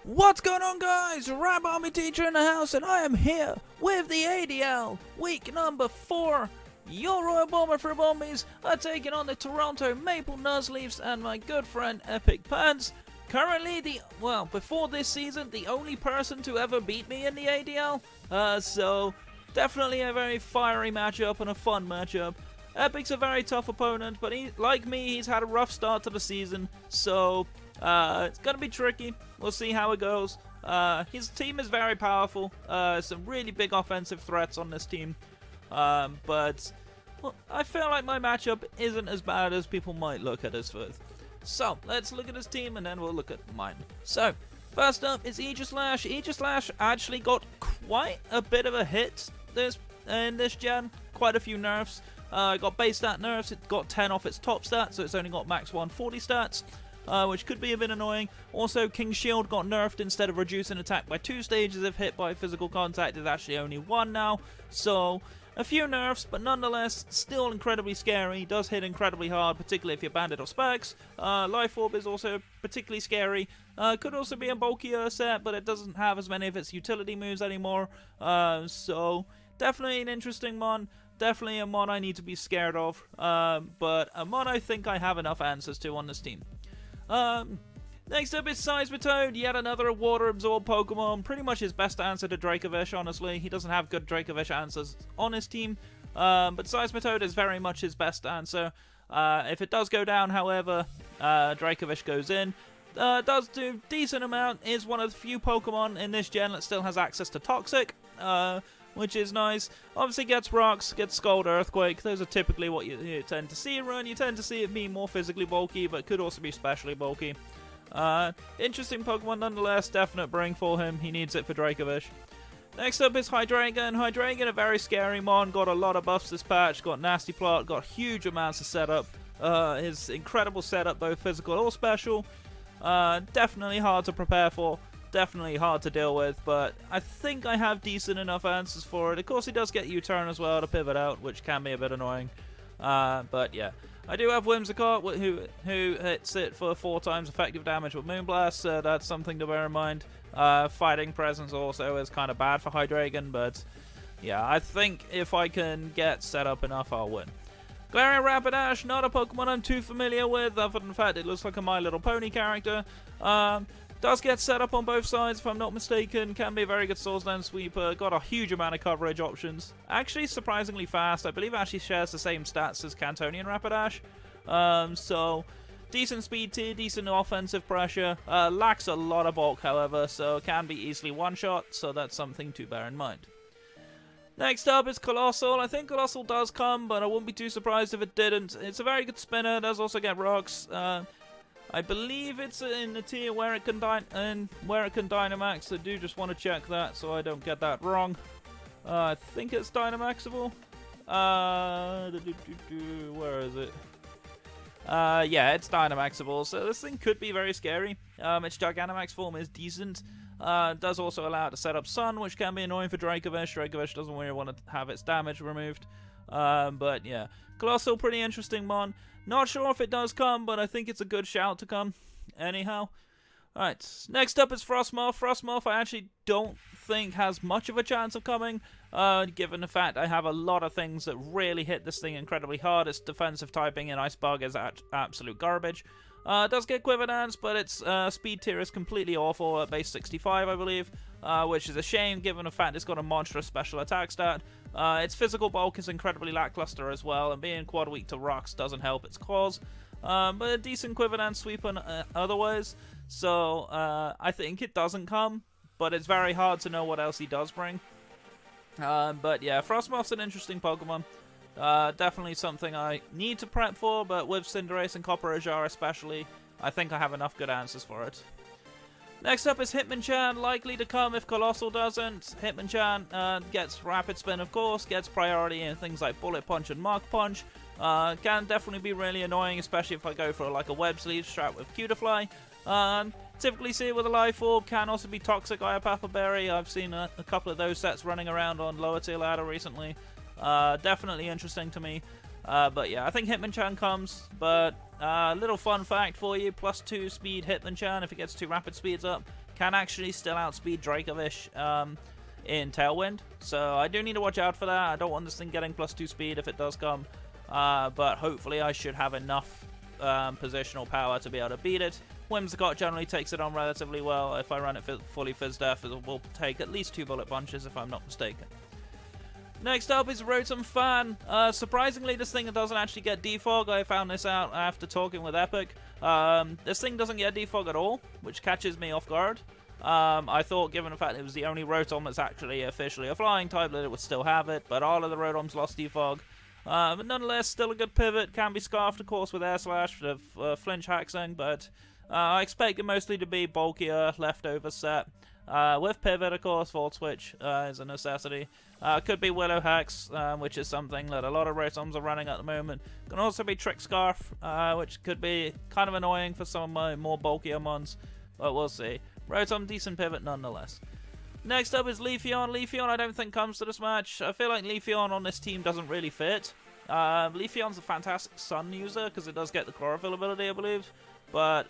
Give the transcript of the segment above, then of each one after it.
What's going on, guys? Rap Army Teacher in the house, and I am here with the ADL, week number 4. Your Royal Bomber for Bombies are taking on the Toronto Maple Nuzleafs and my good friend Epic Pants. Currently, before this season, the only person to ever beat me in the ADL. So definitely a very fiery matchup and a fun matchup. Epic's a very tough opponent, but like me, he's had a rough start to the season, so it's going to be tricky. We'll see how it goes. His team is very powerful. Some really big offensive threats on this team. But I feel like my matchup isn't as bad as people might look at us with. So, let's look at his team and then we'll look at mine. So, first up is Aegislash. Aegislash actually got quite a bit of a hit in this gen. Quite a few nerfs. Got base stat nerfs. It got 10 off its top stats, so it's only got max 140 stats. Which could be a bit annoying. Also, King's Shield got nerfed. Instead of reducing attack by 2 stages if hit by physical contact, it's actually only 1 now. So, a few nerfs, but nonetheless, still incredibly scary. Does hit incredibly hard, particularly if you're Bandit or Specs. Life Orb is also particularly scary. Could also be a bulkier set, but it doesn't have as many of its utility moves anymore. So, definitely an interesting mon. Definitely a mon I need to be scared of. But a mon I think I have enough answers to on this team. Next up is Seismitoad, yet another water absorb Pokemon. Pretty much his best answer to Dracovish, honestly. He doesn't have good Dracovish answers on his team, but Seismitoad is very much his best answer. If it does go down, however, Dracovish goes in. Does do decent amount, is one of the few Pokemon in this gen that still has access to Toxic, which is nice. Obviously gets Rocks, gets Scald, Earthquake. Those are typically what you tend to see run. You tend to see it being more physically bulky, but could also be specially bulky. Interesting Pokemon nonetheless. Definite bring for him. He needs it for Dracovish. Next up is Hydreigon. Hydreigon, a very scary mon. Got a lot of buffs this patch. Got Nasty Plot. Got huge amounts of setup. His incredible setup, both physical or special. Definitely hard to prepare for. Definitely hard to deal with, but I think I have decent enough answers for it. Of course, he does get U-turn as well to pivot out, which can be a bit annoying. But yeah, I do have Whimsicott, who hits it for 4 times effective damage with Moonblast, so that's something to bear in mind. Fighting Presence also is kind of bad for Hydreigon, but yeah, I think if I can get set up enough, I'll win. Galarian Rapidash, not a Pokemon I'm too familiar with, other than the fact it looks like a My Little Pony character. Does get set up on both sides, if I'm not mistaken. Can be a very good Swords Dance Sweeper. Got a huge amount of coverage options. Actually, surprisingly fast. I believe it actually shares the same stats as Cantonian Rapidash. So, decent speed tier, decent offensive pressure. Lacks a lot of bulk, however, so can be easily one-shot. So that's something to bear in mind. Next up is Colossal. I think Colossal does come, but I wouldn't be too surprised if it didn't. It's a very good spinner. Does also get Rocks. I believe it's in the tier where it can Dynamax. I do just want to check that so I don't get that wrong. I think it's Dynamaxable. Where is it? Yeah, it's Dynamaxable. So this thing could be very scary. Its Gigantamax form is decent. Does also allow it to set up Sun, which can be annoying for Dracovish. Dracovish doesn't really want to have its damage removed. But yeah, Colossal, pretty interesting mon. Not sure if it does come, but I think it's a good shout to come. Anyhow. Alright, next up is Frostmoth. Frostmoth I actually don't think has much of a chance of coming, given the fact I have a lot of things that really hit this thing incredibly hard. Its defensive typing and Ice Bug is absolute garbage. Does get Quiver Dance, but its speed tier is completely awful at base 65, I believe, which is a shame given the fact it's got a monstrous special attack stat. Its physical bulk is incredibly lackluster as well, and being quad weak to rocks doesn't help its cause. But a decent Quiver Dance sweep otherwise, so I think it doesn't come, but it's very hard to know what else he does bring. But yeah, Frostmoth's an interesting Pokemon. Definitely something I need to prep for, but with Cinderace and Copperajah especially, I think I have enough good answers for it. Next up is Hitmonchan, likely to come if Colossal doesn't. Hitmonchan gets Rapid Spin, of course, gets priority in things like Bullet Punch and Mark Punch. Can definitely be really annoying, especially if I go for like a Web Sleeve strat with Cutiefly. Typically see it with a Life Orb, can also be Toxic Iapapa Berry. I've seen a couple of those sets running around on lower tier ladder recently. Definitely interesting to me. But yeah, I think Hitmonchan comes, but little fun fact for you, +2 speed Hitmonchan if it gets 2 rapid speeds up, can actually still outspeed Dracovish in Tailwind. So I do need to watch out for that. I don't want this thing getting +2 speed if it does come. But hopefully I should have enough positional power to be able to beat it. Whimsicott generally takes it on relatively well. If I run it fully Fizz Def, it will take at least 2 bullet punches if I'm not mistaken. Next up is Rotom Fan. Surprisingly, this thing doesn't actually get defog. I found this out after talking with Epic. This thing doesn't get defog at all, which catches me off guard. I thought, given the fact it was the only Rotom that's actually officially a flying type, that it would still have it, but all of the Rotoms lost defog. But nonetheless, still a good pivot. Can be scarfed, of course, with Air Slash for the flinch hexing, but I expect it mostly to be bulkier, leftover set. With pivot, of course, Volt Switch is a necessity. Could be Willow Hex, which is something that a lot of Rotoms are running at the moment. Can also be Trick Scarf, which could be kind of annoying for some of my more bulkier mons, but we'll see. Rotom, decent pivot nonetheless. Next up is Leafeon. Leafeon I don't think comes to this match. I feel like Leafeon on this team doesn't really fit. Leafeon's a fantastic Sun user because it does get the Chlorophyll ability, I believe. But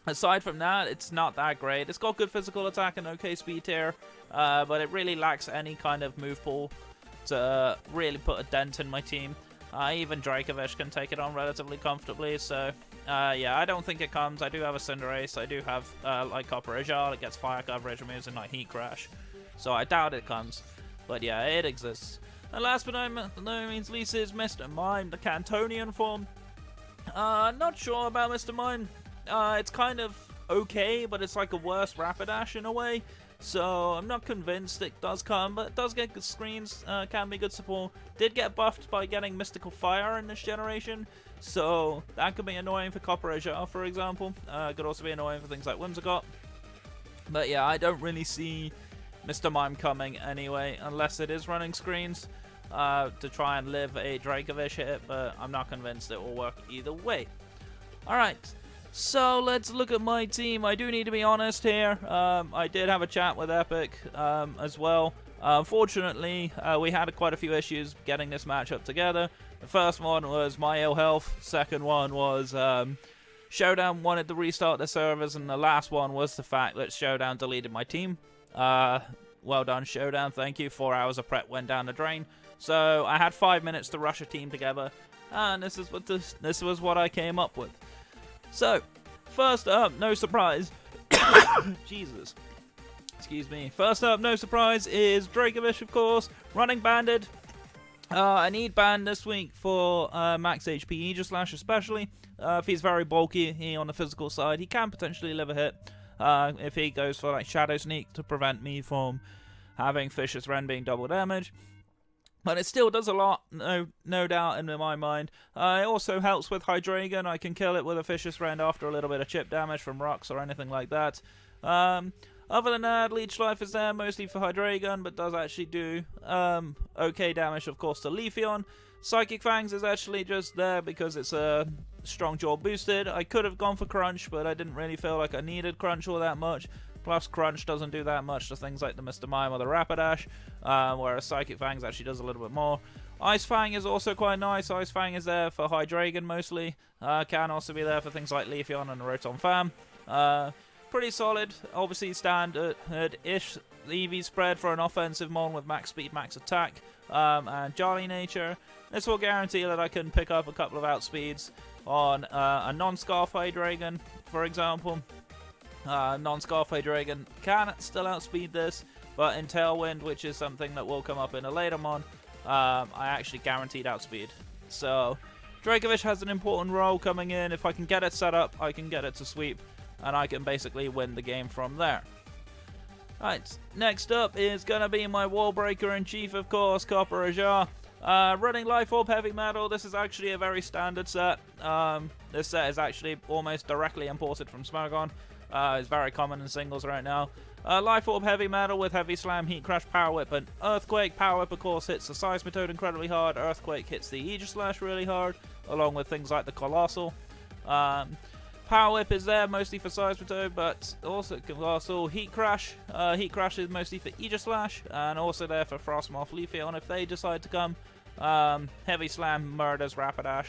aside from that, it's not that great. It's got good physical attack and okay speed tier, but it really lacks any kind of move pool to really put a dent in my team. Even Dracovish can take it on relatively comfortably, so yeah, I don't think it comes. I do have a Cinderace, I do have like Copper Ajal, it gets fire coverage, removes and like Heat Crash, so I doubt it comes, but yeah, it exists. And last but no means least is Mr. Mime, the Cantonian form. Not sure about Mr. Mime. It's kind of okay, but it's like a worse Rapidash in a way. So I'm not convinced it does come, but it does get good screens, can be good support. Did get buffed by getting Mystical Fire in this generation, so that could be annoying for Copper Ajal, for example. Could also be annoying for things like Whimsicott. But yeah, I don't really see Mr. Mime coming anyway, unless it is running screens to try and live a Dracovish hit, but I'm not convinced it will work either way. Alright. So let's look at my team. I do need to be honest here. I did have a chat with Epic as well. Unfortunately, we had quite a few issues getting this matchup together. The first one was my ill health. Second one was Showdown wanted to restart the servers, and the last one was the fact that Showdown deleted my team. Well done, Showdown. Thank you. 4 hours of prep went down the drain. So I had 5 minutes to rush a team together, and this was what I came up with. So, first up, no surprise. Jesus. Excuse me. First up, no surprise, is Dracovish, of course. Running Banded. I need Band this week for max HP Aegislash especially. If he's very bulky on the physical side, he can potentially live a hit. If he goes for like Shadow Sneak to prevent me from having Vicious Rend being double damage. But it still does a lot, no doubt in my mind. It also helps with Hydreigon. I can kill it with a Vicious Rend after a little bit of chip damage from rocks or anything like that. Other than that, Leech Life is there mostly for Hydreigon, but does actually do okay damage, of course, to Leafeon. Psychic Fangs is actually just there because it's a strong jaw boosted. I could have gone for Crunch, but I didn't really feel like I needed Crunch all that much. Plus, Crunch doesn't do that much to things like the Mr. Mime or the Rapidash, whereas Psychic Fangs actually does a little bit more. Ice Fang is also quite nice. Ice Fang is there for Hydreigon mostly. Can also be there for things like Leafeon and Rotom Fam. Pretty solid. Obviously, standard-ish EV spread for an offensive mon with max speed, max attack, and Jolly Nature. This will guarantee that I can pick up a couple of outspeeds on a non-Scarf Hydreigon, for example. Non-Scarf Hydreigon can still outspeed this, but in Tailwind, which is something that will come up in a later mon, I actually guaranteed outspeed. So, Dracovish has an important role coming in. If I can get it set up, I can get it to sweep, and I can basically win the game from there. Right, next up is going to be my Wall Breaker in Chief, of course, Copper Ajal. Running Life Orb Heavy Metal, this is actually a very standard set. This set is actually almost directly imported from Smogon. It's very common in singles right now. Life Orb Heavy Metal with Heavy Slam, Heat Crash, Power Whip, and Earthquake. Power Whip, of course, hits the Seismitoad incredibly hard. Earthquake hits the Aegislash really hard, along with things like the Colossal. Power Whip is there mostly for Seismitoad, but also Colossal. Heat Crash. Heat Crash is mostly for Aegislash, and also there for Frostmoth, Leafeon if they decide to come. Heavy Slam murders Rapidash.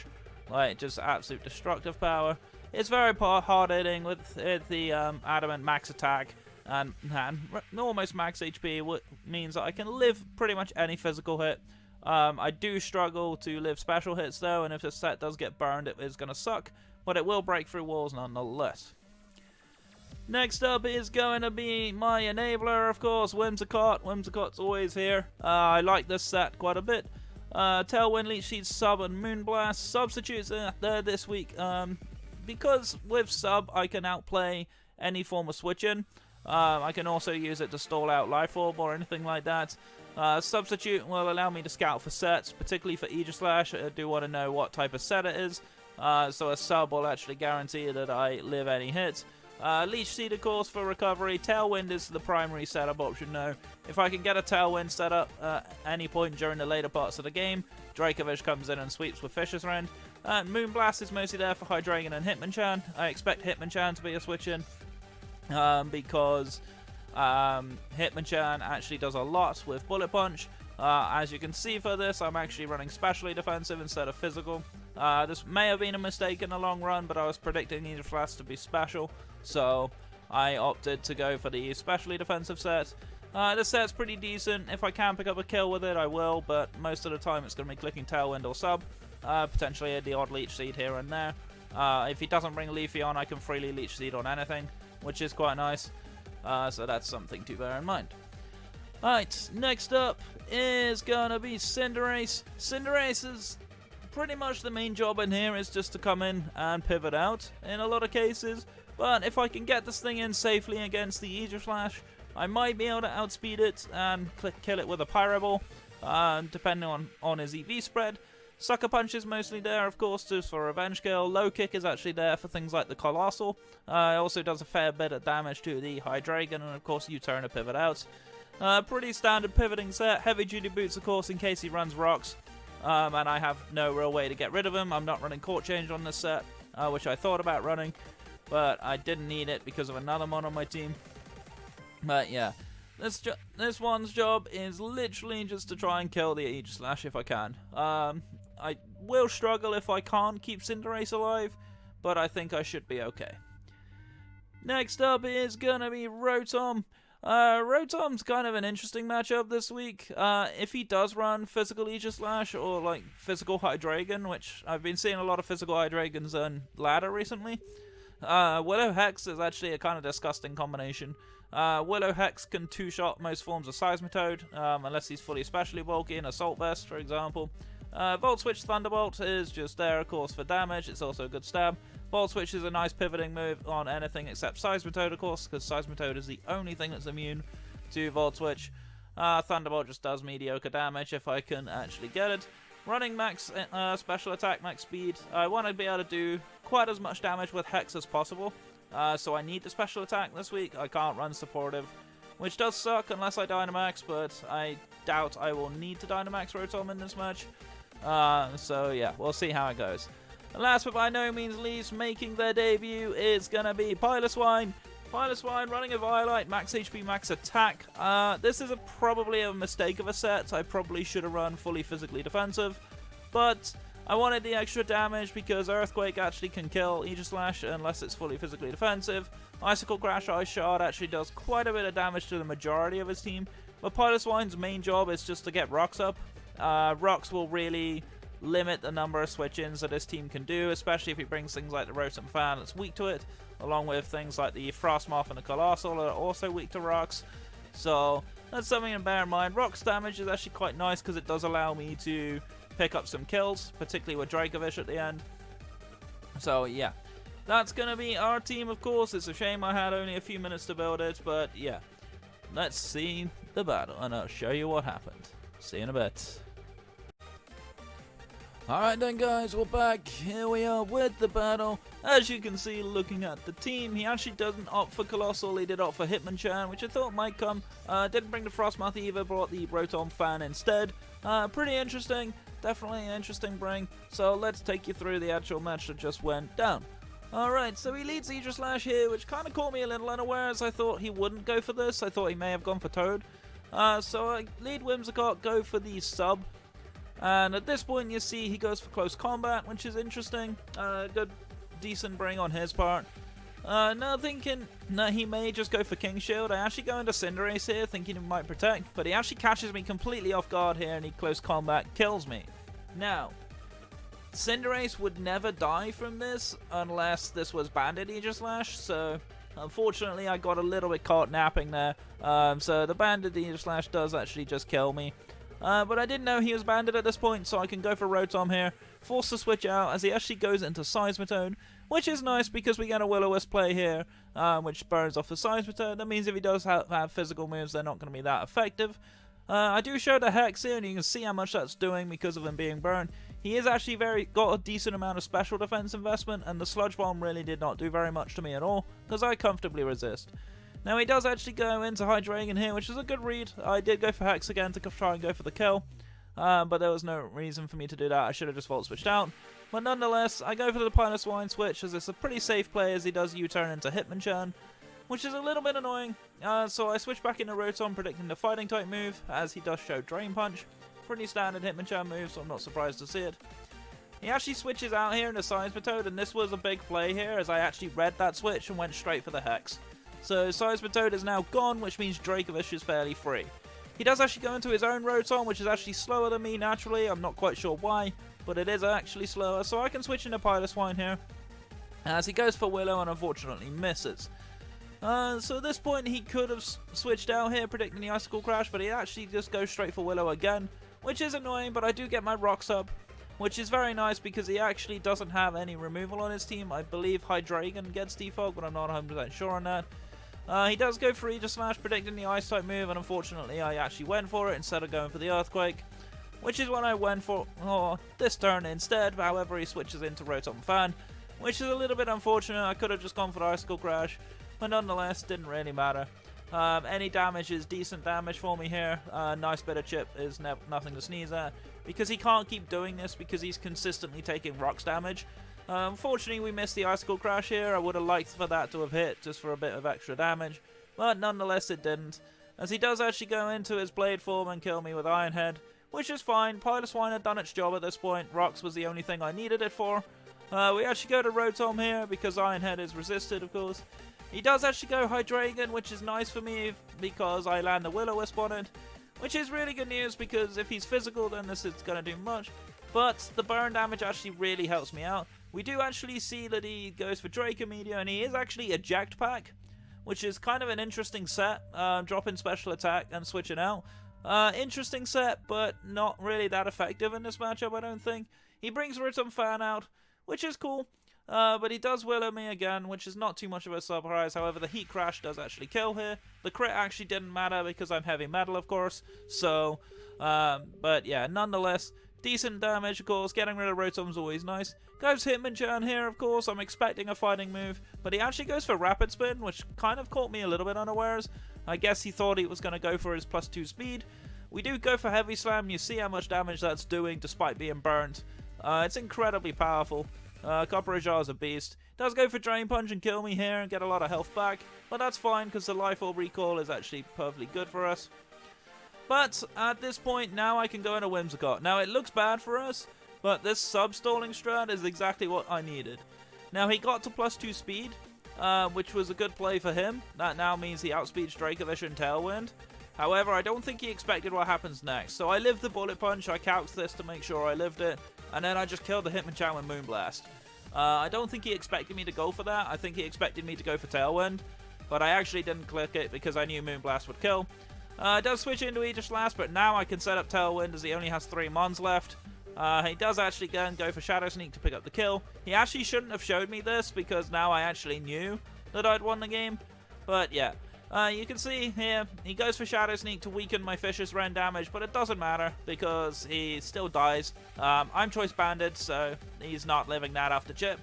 Like, just absolute destructive power. It's very hard hitting with the adamant max attack and almost max HP, what means that I can live pretty much any physical hit. I do struggle to live special hits though, and if the set does get burned, it is going to suck, but it will break through walls nonetheless. Next up is going to be my enabler, of course, Whimsicott. Whimsicott's always here. I like this set quite a bit. Tailwind, Leech Seed, Sub, and Moonblast. Substitutes there this week. Because with Sub, I can outplay any form of switch-in. I can also use it to stall out Life Orb or anything like that. Substitute will allow me to scout for sets, particularly for Aegislash. I do want to know what type of set it is. So a Sub will actually guarantee that I live any hits. Leech Seed, of course, for recovery. Tailwind is the primary setup option now. If I can get a Tailwind set up at any point during the later parts of the game, Dracovish comes in and sweeps with Fisher's Rend. Moonblast is mostly there for Hydreigon and Hitmonchan. I expect Hitmonchan to be a switch-in because Hitmonchan actually does a lot with Bullet Punch. As you can see for this, I'm actually running specially defensive instead of physical. This may have been a mistake in the long run, but I was predicting Aegislash to be special, so I opted to go for the specially defensive set. This set's pretty decent. If I can pick up a kill with it, I will, but most of the time it's going to be clicking Tailwind or Sub. Potentially the odd Leech Seed here and there. If he doesn't bring Leafy on, I can freely Leech Seed on anything, which is quite nice. So that's something to bear in mind. Alright, next up is gonna be Cinderace. Cinderace is pretty much the main job in here is just to come in and pivot out in a lot of cases. But if I can get this thing in safely against the Aegislash, I might be able to outspeed it and kill it with a Pyro Ball, depending on his EV spread. Sucker Punch is mostly there, of course, just for revenge kill. Low Kick is actually there for things like the Colossal. It also does a fair bit of damage to the Hydreigon, and of course U-turn to pivot out. Pretty standard pivoting set. Heavy duty boots, of course, in case he runs rocks. And I have no real way to get rid of him. I'm not running Court Change on this set, which I thought about running, but I didn't need it because of another mon on my team. But yeah, this one's job is literally just to try and kill the Aegislash if I can. I will struggle if I can't keep Cinderace alive, but I think I should be okay. Next up is gonna be Rotom. Rotom's kind of an interesting matchup this week. If he does run physical Aegislash or like physical Hydreigon, which I've been seeing a lot of physical Hydreigons on ladder recently. Willow Hex is actually a kind of disgusting combination. Willow Hex can two-shot most forms of Seismitoad, unless he's fully specially bulky in Assault Vest, for example. Volt Switch Thunderbolt is just there, of course, for damage. It's also a good stab. Volt Switch is a nice pivoting move on anything except Seismitoad, of course, because Seismitoad is the only thing that's immune to Volt Switch. Thunderbolt just does mediocre damage if I can actually get it. Running max special attack, max speed, I want to be able to do quite as much damage with Hex as possible. So I need the special attack this week. I can't run supportive, which does suck unless I Dynamax, but I doubt I will need to Dynamax Rotom in this match. So yeah, we'll see how it goes. And last but by no means least, making their debut is going to be Piloswine. Piloswine running a Violite, max HP, max attack. This is probably a mistake of a set. I probably should have run fully physically defensive, but I wanted the extra damage because Earthquake actually can kill Aegislash unless it's fully physically defensive. Icicle Crash Ice Shard actually does quite a bit of damage to the majority of his team, but Piloswine's main job is just to get rocks up. Rocks will really limit the number of switch-ins that his team can do, especially if he brings things like the Rotom Fan that's weak to it, along with things like the Frostmoth and the Colossal that are also weak to rocks. So that's something to bear in mind. Rocks damage is actually quite nice because it does allow me to pick up some kills, particularly with Dracovish at the end. So yeah, that's going to be our team, of course. It's a shame I had only a few minutes to build it, but yeah. Let's see the battle, and I'll show you what happened. See you in a bit. Alright then guys, we're back. Here we are with the battle. As you can see, looking at the team, he actually doesn't opt for Colossal, he did opt for Hitmonchan, which I thought might come. Didn't bring the Frostmoth either, brought the Rotom Fan instead. Pretty interesting, definitely an interesting bring. So let's take you through the actual match that just went down. Alright, so he leads Aegislash here, which kind of caught me a little unawares. I thought he wouldn't go for this, I thought he may have gone for Toad. So I lead Whimsicott, go for the sub. And at this point you see he goes for close combat, which is interesting. Good decent bring on his part. Now thinking that he may just go for King Shield, I actually go into Cinderace here thinking he might protect, but he actually catches me completely off guard here and he close combat kills me. Now, Cinderace would never die from this unless this was Banded Aegislash, so unfortunately I got a little bit caught napping there. So the Banded Aegislash does actually just kill me. But I didn't know he was banded at this point, so I can go for Rotom here, force the switch out as he actually goes into Seismitoad, which is nice because we get a Will-O-Wisp play here, which burns off the Seismitoad. That means if he does have physical moves, they're not going to be that effective. I do show the Hex here, and you can see how much that's doing because of him being burned. He is actually got a decent amount of special defense investment, and the Sludge Bomb really did not do very much to me at all, because I comfortably resist. Now he does actually go into Hydreigon here, which is a good read. I did go for Hex again to try and go for the kill, but there was no reason for me to do that. I should have just Volt Switched out. But nonetheless, I go for the Piloswine switch, as it's a pretty safe play as he does U-turn into Hitmonchan, which is a little bit annoying. So I switch back into Rotom, predicting the Fighting type move, as he does show Drain Punch. Pretty standard Hitmonchan move, so I'm not surprised to see it. He actually switches out here into Seismitoad, and this was a big play here, as I actually read that switch and went straight for the Hex. So Seismitoad is now gone, which means Dracovish is fairly free. He does actually go into his own Rotom, which is actually slower than me naturally. I'm not quite sure why, but it is actually slower, so I can switch into Piloswine here, as he goes for Willow and unfortunately misses. So at this point he could have switched out here, predicting the Icicle Crash, but he actually just goes straight for Willow again, which is annoying, but I do get my Rocks up, which is very nice because he actually doesn't have any removal on his team. I believe Hydreigon gets Defog, but I'm not 100% sure on that. He does go for Aegislash, predicting the Ice-type move, and unfortunately I actually went for it instead of going for the Earthquake, which is what I went for this turn instead. However, he switches into Rotom Fan, which is a little bit unfortunate. I could have just gone for the Icicle Crash, but nonetheless, didn't really matter. Any damage is decent damage for me here. Nice bit of chip is nothing to sneeze at, because he can't keep doing this because he's consistently taking Rocks damage. Unfortunately, we missed the Icicle Crash here. I would have liked for that to have hit just for a bit of extra damage, but nonetheless it didn't, as he does actually go into his Blade form and kill me with Iron Head, which is fine. Piloswine had done its job at this point. Rocks was the only thing I needed it for. We actually go to Rotom here because Iron Head is resisted, of course. He does actually go Hydreigon, which is nice for me because I land the Will-O-Wisp on it, which is really good news because if he's physical then this is going to do much, but the burn damage actually really helps me out. We do actually see that he goes for Draco Meteor, and he is actually Eject Pack, which is kind of an interesting set, dropping special attack and switching out. Interesting set, but not really that effective in this matchup, I don't think. He brings Rotom Fan out, which is cool. But he does Willow me again, which is not too much of a surprise. However, the Heat Crash does actually kill here. The crit actually didn't matter because I'm heavy metal, of course. So, but yeah, nonetheless, decent damage, of course. Getting rid of Rotom's always nice. Goes Hitmonchan here, of course. I'm expecting a fighting move, but he actually goes for Rapid Spin, which kind of caught me a little bit unawares. I guess he thought he was going to go for his +2 speed. We do go for Heavy Slam. You see how much damage that's doing despite being burnt. It's incredibly powerful. Copperajah is a beast. Does go for Drain Punch and kill me here and get a lot of health back, but that's fine because the Life Orb recall is actually perfectly good for us. But at this point now I can go into Whimsicott. Now it looks bad for us, but this sub-stalling strat is exactly what I needed. Now he got to +2 speed, which was a good play for him. That now means he outspeeds Dracovish and Tailwind. However, I don't think he expected what happens next. So I lived the Bullet Punch, I calced this to make sure I lived it, and then I just killed the Hitmonchan with Moonblast. I don't think he expected me to go for that. I think he expected me to go for Tailwind, but I actually didn't click it because I knew Moonblast would kill. Does switch into Aegislash, but now I can set up Tailwind as he only has 3 Mons left. He does actually again go for Shadow Sneak to pick up the kill. He actually shouldn't have showed me this because now I actually knew that I'd won the game. But yeah, you can see here, he goes for Shadow Sneak to weaken my Fishious Wren damage, but it doesn't matter because he still dies. I'm Choice Banded, so he's not living that after chip.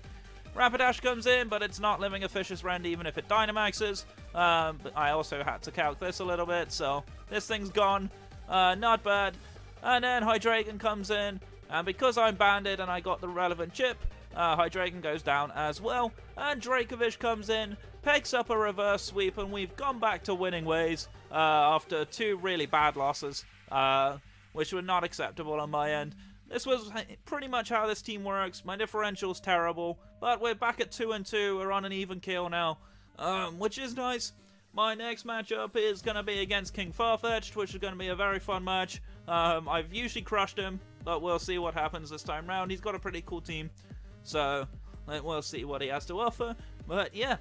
Rapidash comes in, but it's not living a Fishious Wren even if it Dynamaxes. But I also had to calc this a little bit, so this thing's gone. Not bad. And then Hydreigon comes in, and because I'm banded and I got the relevant chip, Hydreigon goes down as well. And Dracovish comes in, picks up a reverse sweep, and we've gone back to winning ways after 2 really bad losses, which were not acceptable on my end. this was pretty much how this team works. My differential's terrible, but we're back at 2-2. We're on an even kill now, which is nice. My next matchup is going to be against King Farfetch'd, which is going to be a very fun match. I've usually crushed him, but we'll see what happens this time round. He's got a pretty cool team, so we'll see what he has to offer. But yeah,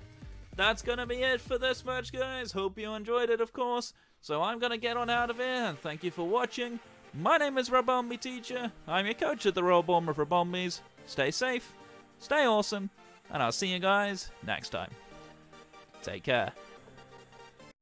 that's going to be it for this match, guys. Hope you enjoyed it, of course. So I'm going to get on out of here, and thank you for watching. My name is Rabombi Teacher. I'm your coach at the Royal Bomber for Bombies. Stay safe, stay awesome, and I'll see you guys next time. Take care.